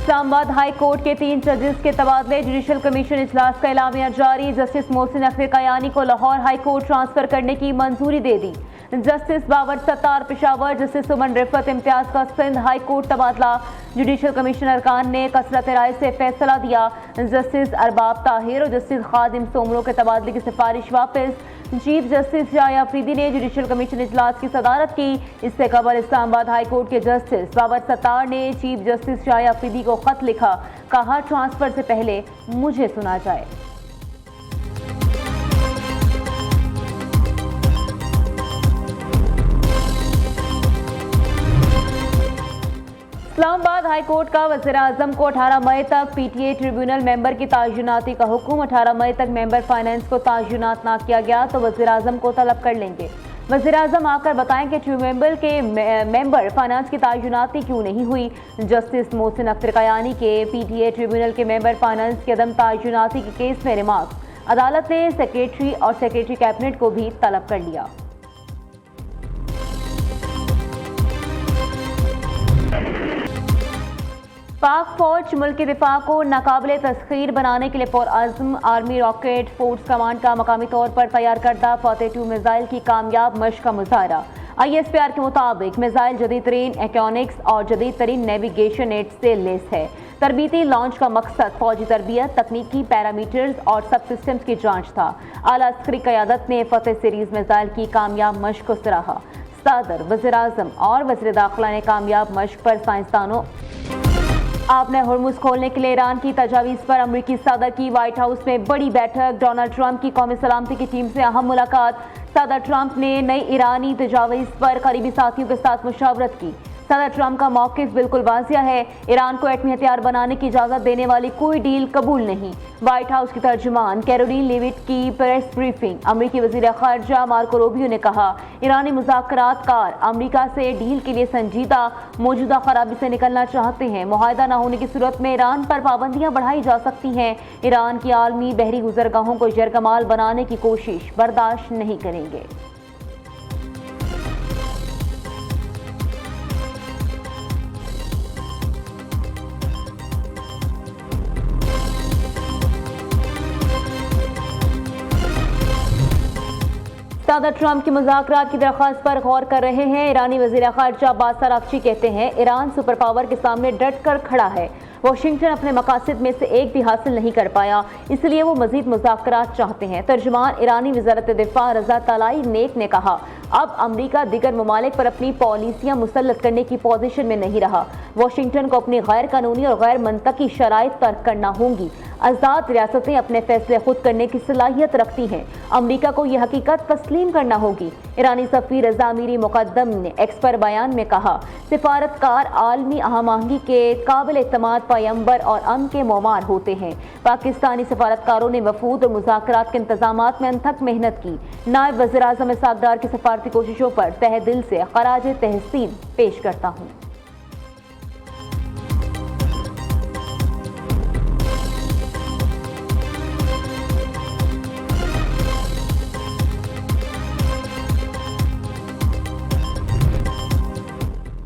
Islamabad high court के 3 जजेस के तबादले। जुडिशल कमीशन इजलास का एलामिया जारी। जस्टिस मोहसिन अख्तर कयानी को लाहौर हाई कोर्ट ट्रांसफर करने की मंजूरी दे दी। जस्टिस बाबर सत्तार पेशावर, जस्टिस सुमन रिफत इम्तियाज का सिंध हाई कोर्ट तबादला। जुडिशल कमीशन अरकान ने कसरत राय से फैसला दिया। जस्टिस अरबाब ताहिर और जस्टिस खादिम सोमरो के तबादले की सिफारिश वापस। चीफ जस्टिस शाया अफरीदी ने जुडिशल कमीशन इजलास की सदारत की। इससे कबल इस्लामाबाद हाई कोर्ट के जस्टिस बाबर सत्तार ने चीफ जस्टिस शाया अफरीदी को खत लिखा, कहा ट्रांसफर से पहले मुझे सुना जाए। इस्लामाबाद हाई कोर्ट का वज़ीर आज़म को 18 मई तक पीटीए ट्रिब्यूनल मेंबर की तायुनाती का हुक्म। 18 मई तक मेंबर फाइनेंस को तायुनात ना किया गया तो वज़ीर आज़म को तलब कर लेंगे। वज़ीर आज़म आकर बताएं कि ट्रिब्यूनल के मेंबर फाइनेंस की तायुनाती क्यों नहीं हुई। जस्टिस मोहसिन अख्तर कयानी के पीटीए ट्रिब्यूनल के मेंबर फाइनेंस की अदम तायुनाती के केस में रिमार्क्स। अदालत ने सेक्रेटरी और सेक्रेटरी कैबिनेट को भी तलब कर लिया। पाक फौज मुल्क के दिफा को नाकाबिले तस्खीर बनाने के लिए पुरअज़्म। आर्मी रॉकेट फोर्स कमांड का मकामी तौर पर तैयार करदा फतेह 2 मिसाइल की कामयाब मशक का मुजाहरा। ISPR के मुताबिक मिसाइल जदीद तरीन एक्योनिक्स और जदीद तरीन नेविगेशन एड से लेस है। तरबीती लॉन्च का मकसद फौजी तरबियत, तकनीकी पैरामीटर्स और सब सिस्टम्स की जांच था। आला अस्करी क़यादत ने फतेह सीरीज मिसाइल की कामयाब मशक को सराहा। सदर, वज़ीर आज़म और वज़ीर दाखिला ने कामयाब मशक पर साइंसदानों आपने हुर्मुज़ खोलने के लिए ईरान की तजावीज़ पर अमरीकी सदर की व्हाइट हाउस में बड़ी बैठक। डोनाल्ड ट्रंप की कौमी सलामती की टीम से अहम मुलाकात। सदर ट्रंप ने नई ईरानी तजावीज़ पर करीबी साथियों के साथ मुशावरत की। सदर ट्रंप का मौक़िफ़ बिल्कुल वाज़िया है, ईरान को एटमी हथियार बनाने की इजाज़त देने वाली कोई डील कबूल नहीं। व्हाइट हाउस की तर्जुमान कैरोलिन लेविट की प्रेस ब्रीफिंग। अमरीकी वज़ीर ख़ारजा मार्को रूबियो ने कहा, ईरानी मुज़ाकरातकार अमरीका से डील के लिए संजीदा मौजूदा खराबी से निकलना चाहते हैं। मुआहदा न होने की सूरत में ईरान पर पाबंदियाँ बढ़ाई जा सकती हैं। ईरान की आलमी बहरी गुज़रगाहों को यरगमाल बनाने की कोशिश बर्दाश्त नहीं करेंगे। सदर ट्रंप की मुज़ाकरात की दरख्वास्त पर गौर कर रहे हैं। ईरानी वज़ीर ख़ारजा अब्बास अराग़ची कहते हैं, ईरान सुपर पावर के सामने डट कर खड़ा है। वाशिंगटन अपने मकासद में से एक भी हासिल नहीं कर पाया, इसलिए वो मज़ीद मुज़ाकरात चाहते हैं। तर्जुमान ईरानी वज़ारत दिफ़ा रज़ा तलाई नेक ने कहा, अब अमरीका दीगर ममालिक पर अपनी पॉलिसियाँ मुसल्लत करने की पोजीशन में नहीं रहा। वाशिंगटन को अपनी गैर कानूनी और गैर मनतकी शराइत तर्क करना होंगी। आज़ाद रियासतें अपने फैसले खुद करने की सलाहियत रखती हैं। अमरीका को यह हकीकत तस्लीम करना होगी। ईरानी सफ़ीर रज़ा अमीरी मुक़द्दम ने एक्स पर बयान में कहा, सिफारतकार आलमी आहमांगी के काबिल एतमाद पैगंबर और अमन के मोमार होते हैं। पाकिस्तानी सफारतकारों ने वफूद और मुज़ाकरात के इंतजामात में अनथक मेहनत की। नायब वज़ीर आज़म साकदार की सफारती कोशिशों पर तहे दिल से खराज तहसीन पेश करता हूँ।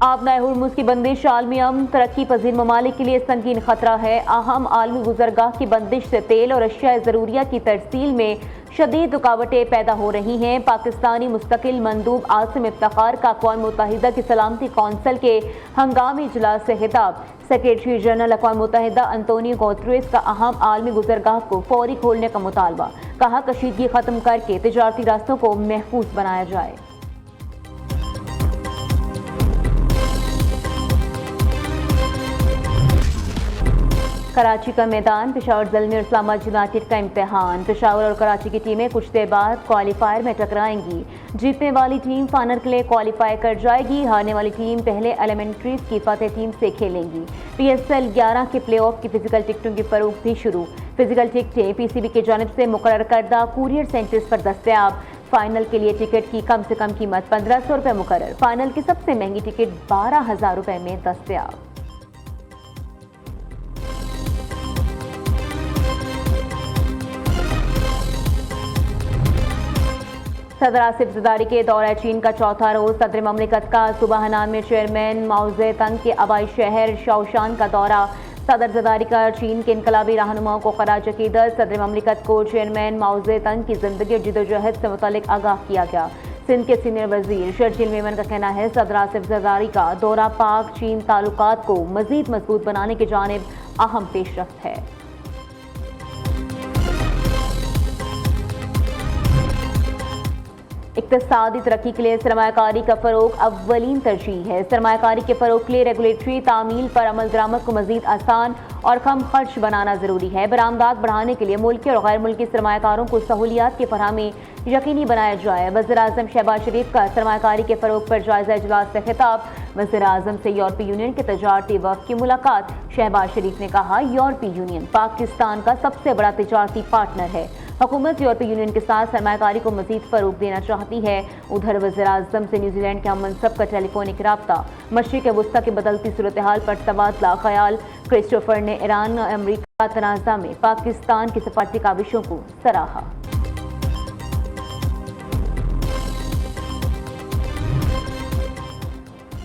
आबनाए हुर्मुज़ की बंदिश आलमी अमन तरक्की पजीर ममालिक के लिए संगीन खतरा है। अहम आलमी गुजरगाह की बंदिश से तेल और अशिया ज़रूरिया की तरसील में शदीद रुकावटें पैदा हो रही हैं। पाकिस्तानी मुस्तकिल मंदूब आसिम इफ्तिखार का अक़वाम मुत्तहिदा की सलामती कौंसिल के हंगामी इजलास से खिताब। सेक्रेटरी जनरल अक़वाम मुत्तहिदा अंतोनियो गुतेरेस का अहम आलमी गुजरगाह को फौरी खोलने का मुतालबा। कहा, कशीदगी ख़त्म करके तिजारती रास्तों को महफूज बनाया जाए। कराची का मैदान, पेशावर ज़ल्मी और इस्लामाबाद यूनाइटेड का इम्तिहान। पेशावर और कराची की टीमें कुछ देर बाद क्वालिफायर में टकराएंगी। जीतने वाली टीम फाइनल के लिए क्वालिफाई कर जाएगी। हारने वाली टीम पहले एलिमेंट्रीज की फतेह टीम से खेलेंगी। PSL 11 के प्ले ऑफ की फिजिकल टिकटों की फरोख्त भी शुरू। फिजिकल टिकटें PCB की जानिब से मुकर्रर करदा कुरियर सेंटर्स पर दस्तयाब। फाइनल के लिए टिकट की कम से कम कीमत 1500 रुपये मुकर्रर। फाइनल की सबसे महंगी टिकट 12,000 रुपये में दस्तयाब। सदर आसिफ ज़रदारी के दौरा चीन का चौथा रोज। सदर ममलिकत का सुबह हनान में चेयरमैन माओ ज़ेतुंग के आबाई शहर शाओशान का दौरा। सदर जरदारी का चीन के इनकलाबी रहनुमाओं को खराज अकीदत। सदर ममलिकत को चेयरमैन माओ ज़ेतुंग की जिंदगी और जिदोजहद से मुतालिक आगाह किया गया। सिंध के सीनियर वजीर शर्जील मेमन का कहना है सदर आसिफ जरदारी का दौरा पाक चीन ताल्लुकात को मजीद मजबूत बनाने की जानिब अहम पेशरफ्त है। इक्तिसादी तरक्की के लिए सरमायाकारी का फरोग अव्वलीन तरजीह है। सरमायाकारी के फरोग के लिए रेगुलेटरी तामील पर अमल दरामद को मजीद आसान और कम खर्च बनाना जरूरी है। बरामदात बढ़ाने के लिए मुल्की और गैर मुल्की सरमायाकारों को सहूलियात की फरहमी यकीनी बनाया जाए। वज़ीर आज़म शहबाज शरीफ का सरमायाकारी के फरोग पर जायजा इजलास से खिताब। वज़ीर आज़म से यूरोपीय यूनियन के तजारती वफ़द की मुलाकात। शहबाज शरीफ ने कहा यूरोपीय यूनियन पाकिस्तान का सबसे बड़ा तजारती पार्टनर है। हुकूमत यूरोपीय यूनियन के साथ सरमायाकारी को मजीद फरोग देना चाहती है। उधर वज़ीर आज़म से न्यूजीलैंड के हम मनसब का टेलीफोनिक राब्ता। मशरिक़ वस्ता की बदलती सूरत हाल पर तबादला ख्याल। क्रिस्टोफर ने ईरान अमरीका तनाज़ा में पाकिस्तान की सफारती काविशों को सराहा।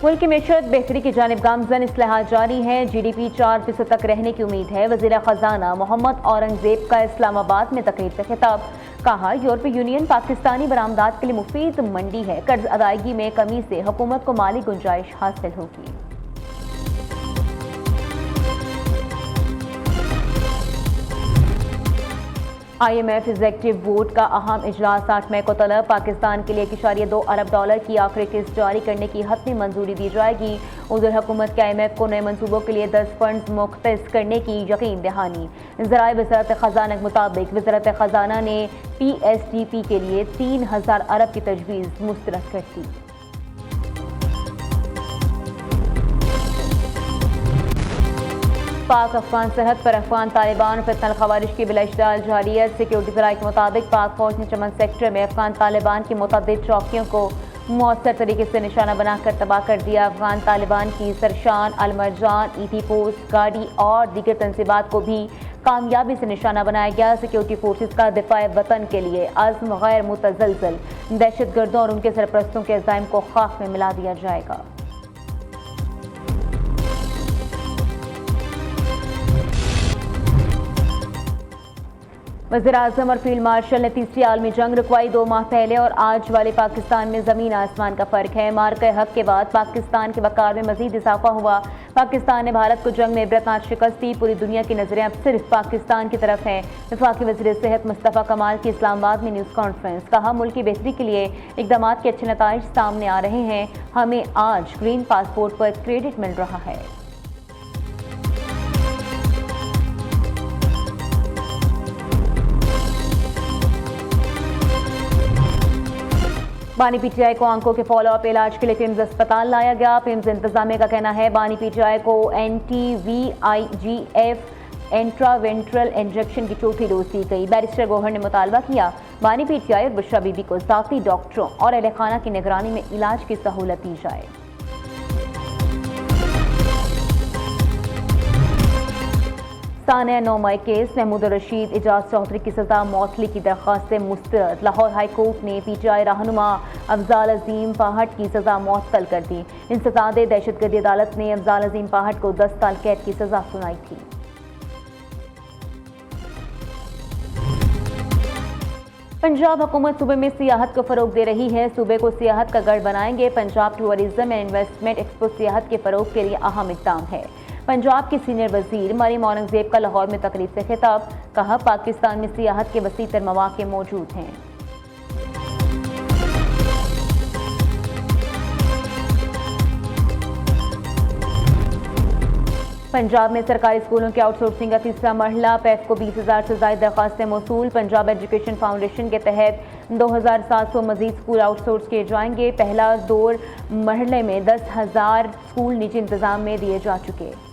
मुल्क की मैशत बेहतरी की जानिब गामजन इस्लाहात जारी है। GDP 4% तक रहने की उम्मीद है। वज़ीर ख़जाना मोहम्मद औरंगज़ेब का इस्लामाबाद में तकरीर से खिताब। कहा यूरोपीय यूनियन पाकिस्तानी बरामदात के लिए मुफीद मंडी है। कर्ज अदायगी में कमी से हुकूमत को माली गुंजाइश हासिल होगी। IMF एग्जेक्टिव बोर्ड का अहम इजलास 8 मई को तलब। पाकिस्तान के लिए $1.2 अरब की आखिरी किस्त जारी करने की हतमी मंजूरी दी जाएगी। उधर हुकूमत के IMF को नए मंसूबों के लिए 10 फंड मुख्तस करने की यकीन दहानी। ज़राए वज़ारत ख़जाना के मुताबिक वज़ारत ख़जाना ने PSDP के लिए 3000 अरब की तजवीज़ मुस्तरद कर दी। पाक अफगान सरहद पर अफगान तालिबान और फितनल खवारिज की बिलाइशदार जारियत। सिक्योरिटी ज़राए के मुताबिक पाक फौज ने चमन सेक्टर में अफगान तालिबान की मुतअद्दिद चौकियों को मौसर तरीके से निशाना बनाकर तबाह कर दिया। अफगान तालिबान की सरशान, अलमरजान, ईटी पोस्ट, गाड़ी और दीगर तंसीबात को भी कामयाबी से निशाना बनाया गया। सिक्योरिटी फोर्सेज का दिफाए वतन के लिए अज़्म गैर मुतज़लज़ल। दहशतगर्दों और उनके सरपरस्तों के अज़ाइम को खाक में मिला दिया जाएगा। वज़ीर आज़म और फील्ड मार्शल ने तीसरी आलमी जंग रुकवाई। 2 माह पहले और आज वाले पाकिस्तान में ज़मीन आसमान का फ़र्क है। मार्के हक के बाद पाकिस्तान के वक़ार में मज़ीद इजाफा हुआ। पाकिस्तान ने भारत को जंग में इबरतनाक शिकस्त दी। पूरी दुनिया की नज़रें अब सिर्फ पाकिस्तान की तरफ हैं। वफाकी वज़ीर सेहत मुस्तफ़ा कमाल की इस्लामाबाद में न्यूज़ कॉन्फ्रेंस। कहा मुल्क की बेहतरी के लिए इक़दाम के अच्छे नताइज सामने आ रहे हैं। हमें आज ग्रीन पासपोर्ट पर क्रेडिट मिल रहा है। बानी PTI को आंखों के फॉलोअप इलाज के लिए पिम्स अस्पताल लाया गया। पिम्स इंतजामिया का कहना है बानी PTI को NTVIGF इंट्रावेंट्रल इंजेक्शन की चौथी डोज दी गई। बैरिस्टर गौहर ने मुतालबा किया बानी PTI और बुशरा बीबी को ज़ाती डॉक्टरों और अहले खाना की निगरानी में इलाज की सहूलत दी जाए। सानिया 9 मई केस। महमूद रशीद एजाज चौधरी की सजा मौतली की दरख्वास्त मुस्तरद। लाहौर हाई कोर्ट ने PTI रहनुमा अफजाल अजीम पाहट की सजा मुअत्तल कर दी। इंसदादे दहशतगर्दी अदालत ने अफजाल अजीम पाहट को 10 साल कैद की सजा सुनाई थी। पंजाब हुकूमत सूबे में सियाहत को फरोग दे रही है। सूबे को सियाहत का गढ़ बनाएंगे। Punjab tourism and investment expo सियाहत के फरोग के लिए अहम इक़दाम है। पंजाब की सीनियर वजीर मरियम औरंगजेब का लाहौर में तकरीर से खिताब। कहा पाकिस्तान में सियाहत के वसीतर मौक़े मौजूद हैं। पंजाब में सरकारी स्कूलों के आउटसोर्सिंग का तीसरा मरहला। पैफ को 20,000 से ज़ायद दरख्वास्तें मौसूल। पंजाब एजुकेशन फाउंडेशन के तहत 2,700 मजीद स्कूल आउटसोर्स किए जाएंगे। पहला दौर मरहले में 10,000 स्कूल निजी इंतजाम में दिए जा चुके।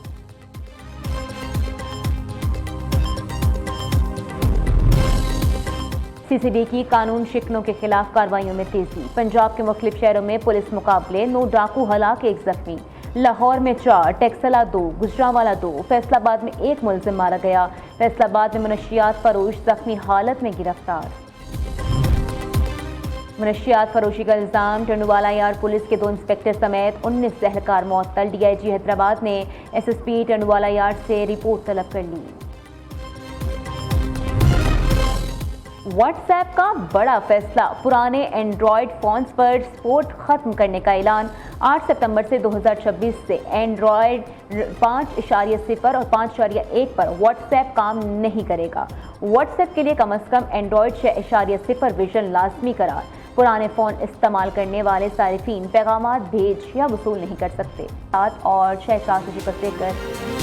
CCD की कानून शिकनों के खिलाफ कार्रवाइयों में तेजी। पंजाब के मुख्तलिफ शहरों में पुलिस मुकाबले। 9 डाकू हलाक, 1 जख्मी। लाहौर में 4, टेक्सला 2, गुजरांवाला 2, फैसलाबाद में 1 मुलजिम मारा गया। फैसलाबाद में मनशियात फरोश जख्मी हालत में गिरफ्तार। मनशियात फरोशी का इल्ज़ाम, टंडवाला यार्ड पुलिस के 2 इंस्पेक्टर समेत 19 एहलकार मुअत्तल। DIG हैदराबाद ने SSP टंडवाला यार्ड से रिपोर्ट तलब कर ली। व्हाट्सएप का बड़ा फैसला, पुराने एंड्रॉयड फोन्स पर सपोर्ट खत्म करने का ऐलान। 8 सितंबर से 2026 से एंड्रॉयड 5.0 और 5.1 पर व्हाट्सएप काम नहीं करेगा। व्हाट्सएप के लिए कम से कम एंड्रॉयड 6.0 वर्जन लाजमी करार। पुराने फ़ोन इस्तेमाल करने वाले सारिफीन पैगामात भेज या वसूल नहीं कर सकते। 7 और 6 पर लेकर